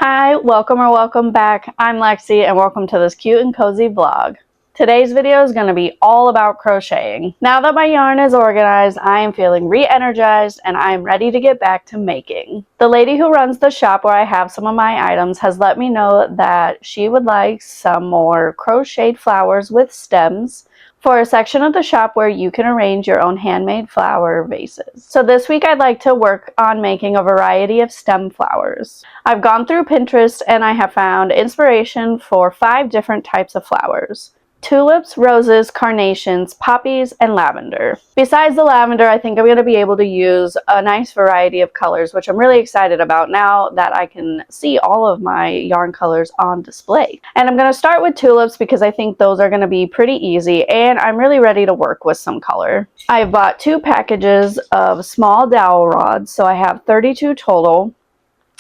Hi, welcome or welcome back. I'm Lexi and welcome to this cute and cozy vlog. Today's video is going to be all about crocheting. Now that my yarn is organized, I am feeling re-energized and I am ready to get back to making. The lady who runs the shop where I have some of my items has let me know that she would like some more crocheted flowers with stems for a section of the shop where you can arrange your own handmade flower vases. So this week I'd like to work on making a variety of stem flowers. I've gone through Pinterest and I have found inspiration for 5 different types of flowers: tulips, roses, carnations, poppies, and lavender. Besides the lavender, I think I'm going to be able to use a nice variety of colors, which I'm really excited about now that I can see all of my yarn colors on display. And I'm going to start with tulips because I think those are going to be pretty easy and I'm really ready to work with some color. I bought 2 packages of small dowel rods, so I have 32 total.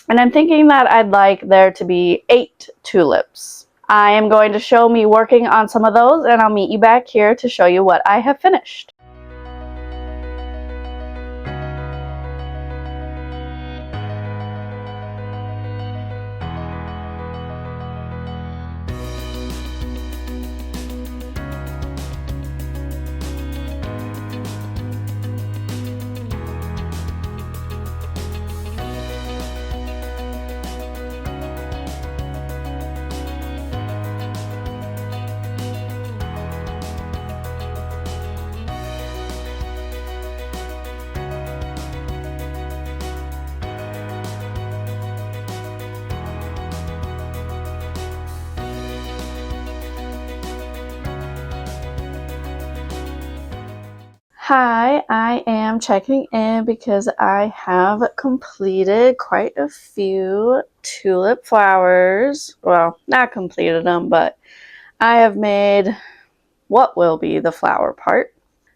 And I'm thinking that I'd like there to be 8 tulips. I am going to show me working on some of those and I'll meet you back here to show you what I have finished. Hi, I am checking in because I have completed quite a few tulip flowers. Well, not completed them, but I have made what will be the flower part.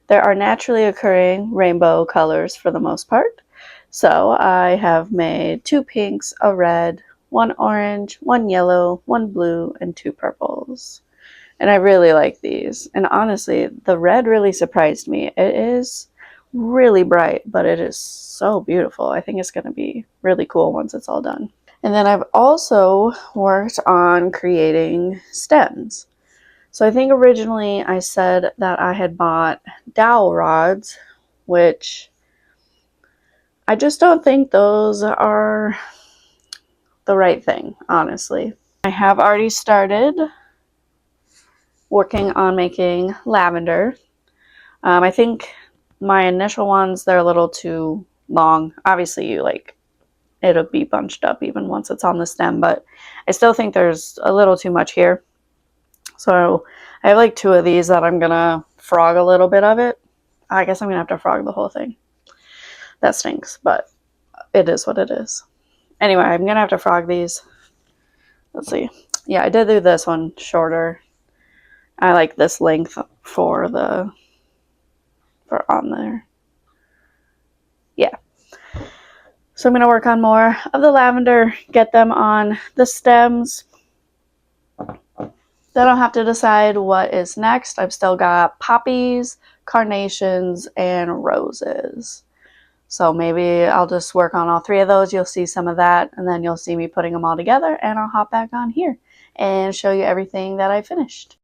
There are naturally occurring rainbow colors for the most part. So I have made 2 pinks, a red, 1 orange, 1 yellow, 1 blue, and 2 purples. And I really like these. And honestly, the red really surprised me. It is really bright, but it is so beautiful. I think it's going to be really cool once it's all done. And then I've also worked on creating stems. So I think originally I said that I had bought dowel rods, which I just don't think those are the right thing, honestly. I have already started working on making lavender. I think my initial ones, they're a little too long. Obviously, it'll be bunched up even once it's on the stem, but I still think there's a little too much here. So I have like 2 of these that I'm gonna frog a little bit of it. I guess I'm gonna have to frog the whole thing. That stinks, but it is what it is. Anyway, I'm gonna have to frog these. Let's see. Yeah, I did do this one shorter. I like this length for on there. Yeah. So I'm going to work on more of the lavender, get them on the stems. Then I'll have to decide what is next. I've still got poppies, carnations, and roses. So maybe I'll just work on all 3 of those. You'll see some of that, and then you'll see me putting them all together, and I'll hop back on here and show you everything that I finished.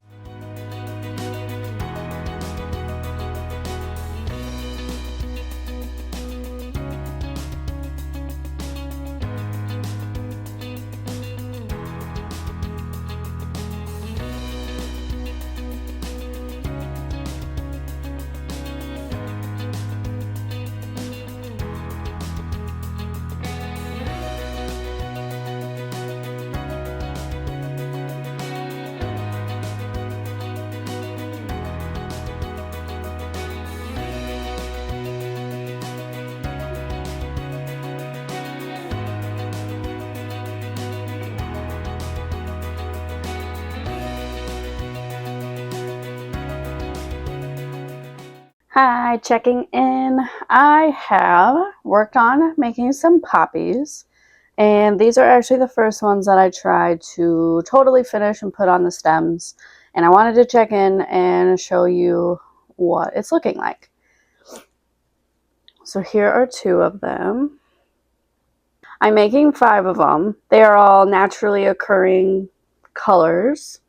Hi, checking in. I have worked on making some poppies, and these are actually the first ones that I tried to totally finish and put on the stems, and I wanted to check in and show you what it's looking like. So here are 2 of them. I'm making 5 of them. They are all naturally occurring colors.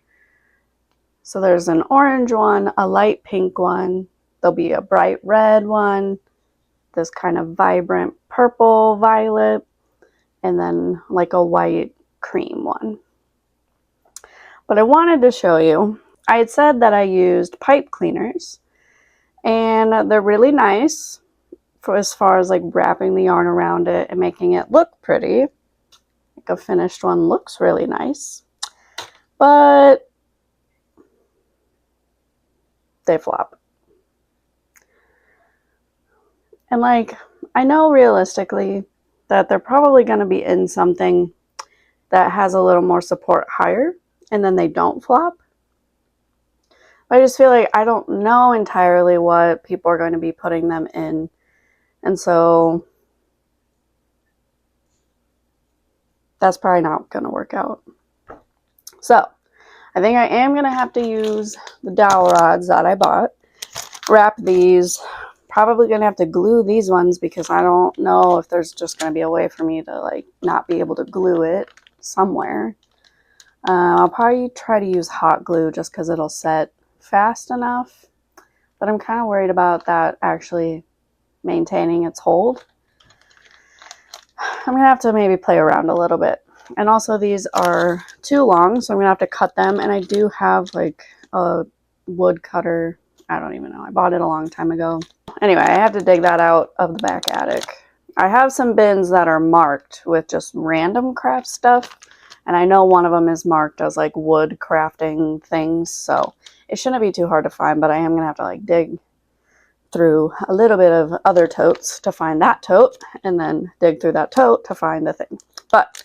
So there's an orange one, a light pink one, there'll be a bright red one, this kind of vibrant purple violet, and then like a white cream one. But I wanted to show you, I had said that I used pipe cleaners, and they're really nice for as far as like wrapping the yarn around it and making it look pretty. Like a finished one looks really nice, but they flop. And like, I know realistically that they're probably going to be in something that has a little more support higher, and then they don't flop. But I just feel like I don't know entirely what people are going to be putting them in. And so that's probably not going to work out. So I think I am going to have to use the dowel rods that I bought. Wrap these. Probably going to have to glue these ones because I don't know if there's just going to be a way for me to like not be able to glue it somewhere. I'll probably try to use hot glue just because it'll set fast enough. But I'm kind of worried about that actually maintaining its hold. I'm going to have to maybe play around a little bit. And also these are too long, so I'm going to have to cut them. And I do have like a wood cutter. I don't even know. I bought it a long time ago. Anyway, I have to dig that out of the back attic. I have some bins that are marked with just random craft stuff. And I know one of them is marked as like wood crafting things. So it shouldn't be too hard to find, but I am going to have to like dig through a little bit of other totes to find that tote. And then dig through that tote to find the thing. But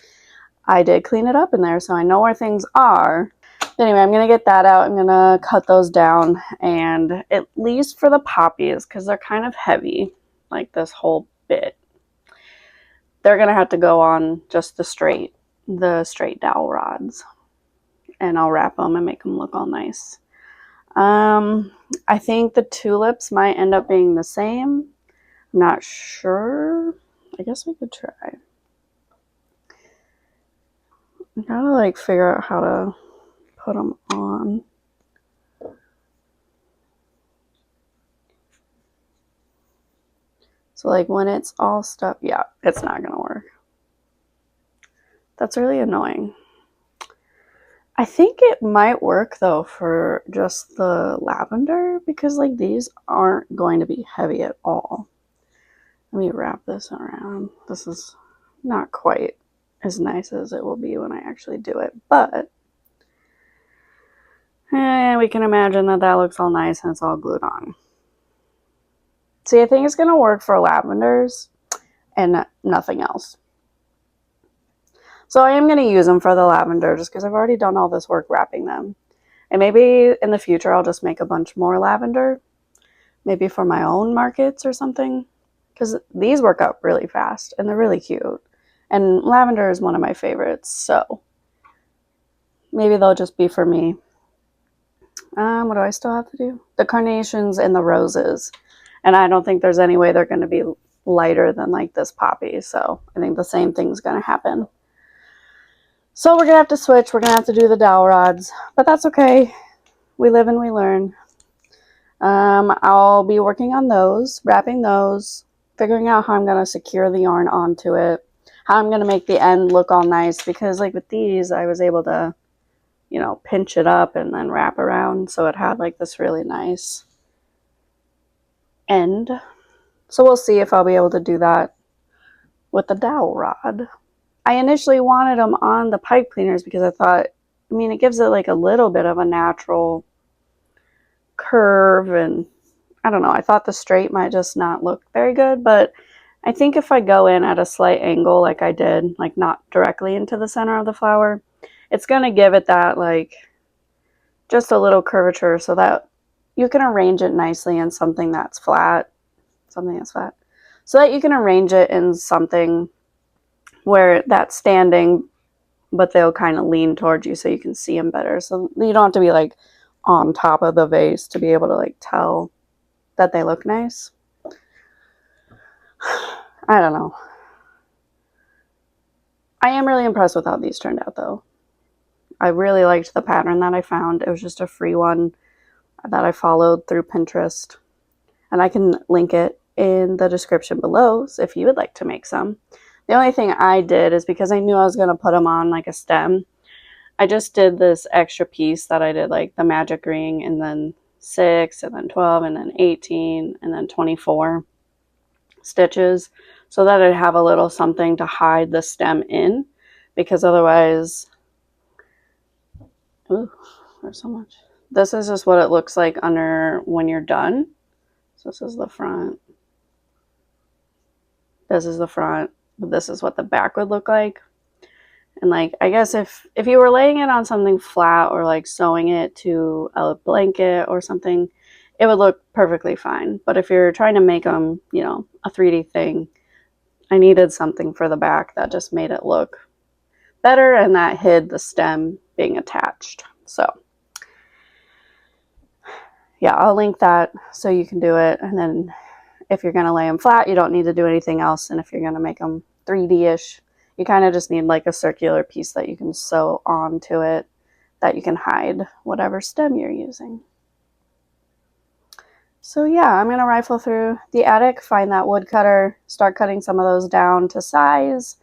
I did clean it up in there, so I know where things are. Anyway, I'm going to get that out. I'm going to cut those down, and at least for the poppies, because they're kind of heavy, like this whole bit, they're going to have to go on just the straight dowel rods, and I'll wrap them and make them look all nice. I think the tulips might end up being the same. I'm not sure. I guess we could try. I gotta like figure out how to put them on. So like when it's all stuck, yeah, it's not gonna work. That's really annoying. I think it might work though for just the lavender because like these aren't going to be heavy at all. Let me wrap this around. This is not quite as nice as it will be when I actually do it, but we can imagine that that looks all nice and it's all glued on. See, I think it's going to work for lavenders and nothing else. So I am going to use them for the lavender just because I've already done all this work wrapping them. And maybe in the future I'll just make a bunch more lavender. Maybe for my own markets or something. Because these work up really fast and they're really cute. And lavender is one of my favorites, so maybe they'll just be for me. What do I still have to do? The carnations and the roses. And I don't think there's any way they're going to be lighter than like this poppy. So I think the same thing's going to happen. So we're going to have to switch. We're going to have to do the dowel rods. But that's okay. We live and we learn. I'll be working on those, wrapping those, figuring out how I'm going to secure the yarn onto it. How I'm going to make the end look all nice. Because like with these, I was able to, you know, pinch it up and then wrap around. So it had like this really nice end. So we'll see if I'll be able to do that with the dowel rod. I initially wanted them on the pipe cleaners because I thought, I mean, it gives it like a little bit of a natural curve, and I don't know, I thought the straight might just not look very good, but I think if I go in at a slight angle like I did, like not directly into the center of the flower, it's going to give it that like just a little curvature so that you can arrange it nicely in something that's flat, so that you can arrange it in something where that's standing, but they'll kind of lean towards you so you can see them better. So you don't have to be like on top of the vase to be able to like tell that they look nice. I don't know. I am really impressed with how these turned out though. I really liked the pattern that I found. It was just a free one that I followed through Pinterest. And I can link it in the description below so if you would like to make some. The only thing I did is because I knew I was going to put them on like a stem, I just did this extra piece that I did like the magic ring, and then 6 and then 12 and then 18 and then 24 stitches so that I'd have a little something to hide the stem in, because otherwise, ooh, there's so much. This is just what it looks like under when you're done. So this is the front. This is the front. This is what the back would look like. And like, I guess if you were laying it on something flat or like sewing it to a blanket or something, it would look perfectly fine. But if you're trying to make them, you know, a 3D thing, I needed something for the back that just made it look better and that hid the stem being attached. So yeah, I'll link that so you can do it. And then if you're going to lay them flat, you don't need to do anything else. And if you're going to make them 3D-ish, you kind of just need like a circular piece that you can sew onto it that you can hide whatever stem you're using. So yeah, I'm going to rifle through the attic, find that woodcutter, start cutting some of those down to size,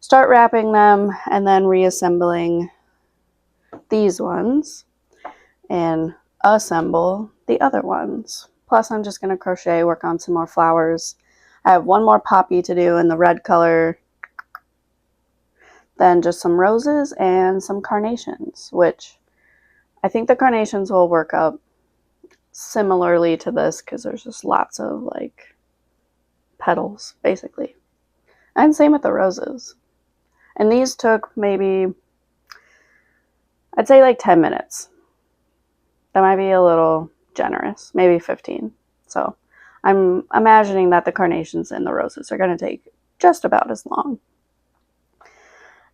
start wrapping them, and then reassembling these ones and assemble the other ones. Plus I'm just going to crochet, work on some more flowers. I have one more poppy to do in the red color, then just some roses and some carnations, which I think the carnations will work up similarly to this because there's just lots of like petals basically. And same with the roses. And these took maybe, I'd say like 10 minutes. That might be a little generous, maybe 15. So I'm imagining that the carnations and the roses are going to take just about as long.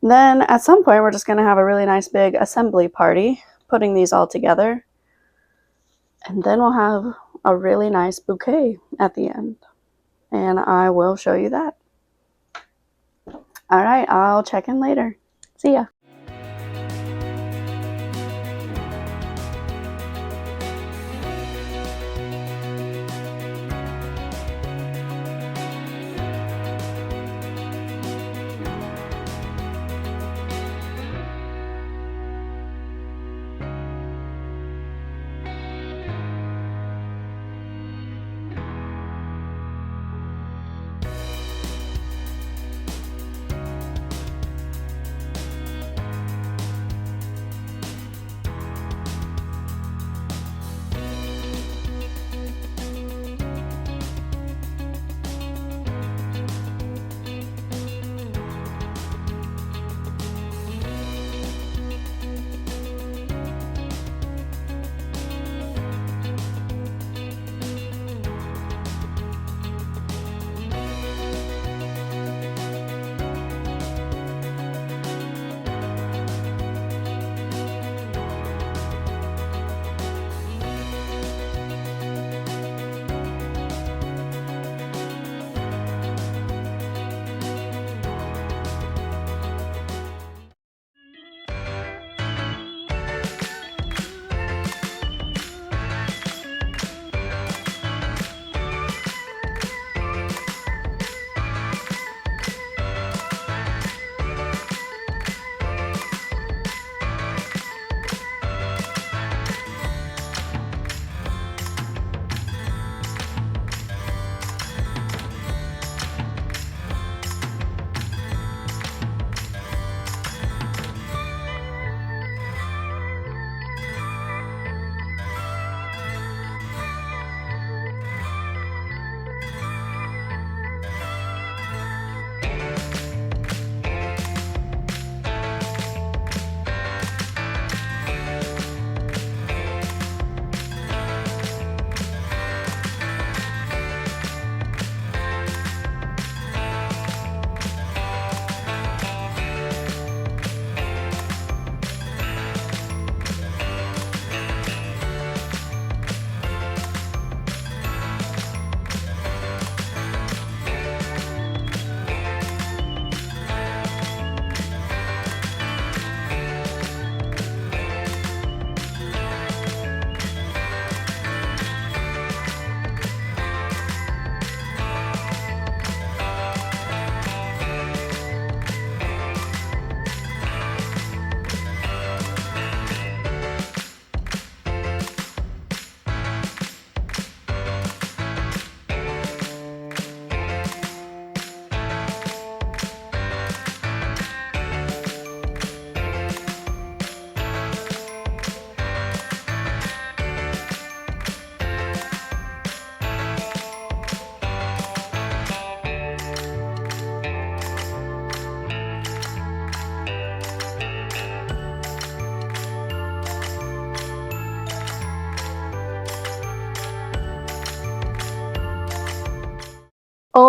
Then at some point, we're just going to have a really nice big assembly party, putting these all together. And then we'll have a really nice bouquet at the end. And I will show you that. All right, I'll check in later. See ya.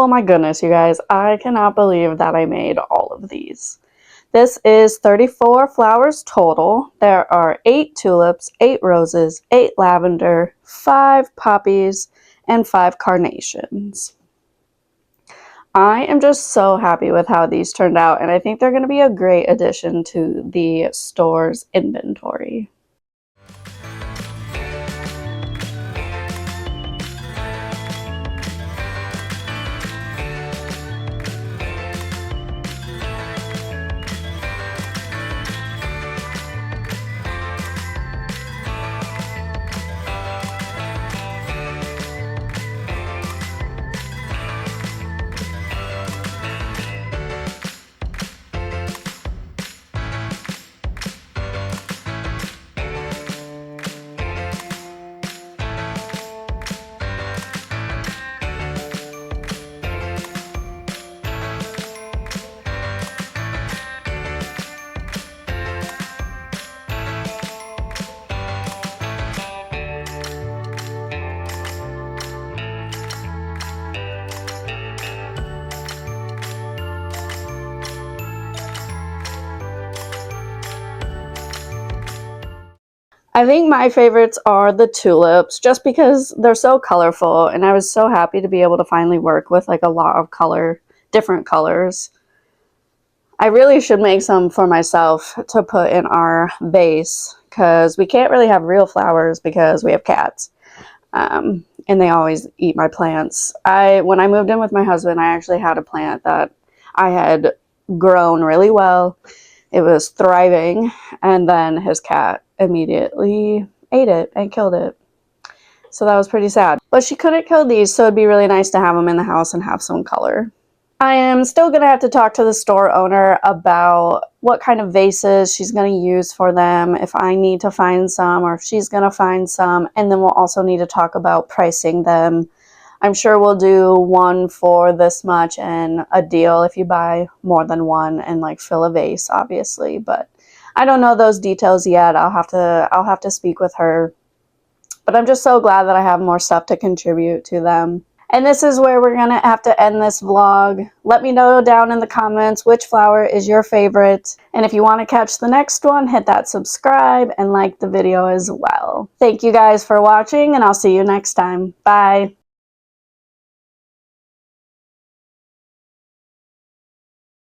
Oh my goodness, you guys. I cannot believe that I made all of these. This is 34 flowers total. There are 8 tulips, 8 roses, 8 lavender, 5 poppies, and 5 carnations. I am just so happy with how these turned out, and I think they're going to be a great addition to the store's inventory. I think my favorites are the tulips, just because they're so colorful, and I was so happy to be able to finally work with like a lot of different colors. I really should make some for myself to put in our vase, because we can't really have real flowers because we have cats, and they always eat my plants. When I moved in with my husband, I actually had a plant that I had grown really well. It was thriving, and then his cat immediately ate it and killed it. So that was pretty sad. But she couldn't kill these, so it'd be really nice to have them in the house and have some color. I am still going to have to talk to the store owner about what kind of vases she's going to use for them, if I need to find some or if she's going to find some, and then we'll also need to talk about pricing them. I'm sure we'll do one for this much and a deal if you buy more than one and like fill a vase, obviously, but I don't know those details yet. I'll have to speak with her. But I'm just so glad that I have more stuff to contribute to them. And this is where we're going to have to end this vlog. Let me know down in the comments which flower is your favorite. And if you want to catch the next one, hit that subscribe and like the video as well. Thank you guys for watching, and I'll see you next time. Bye.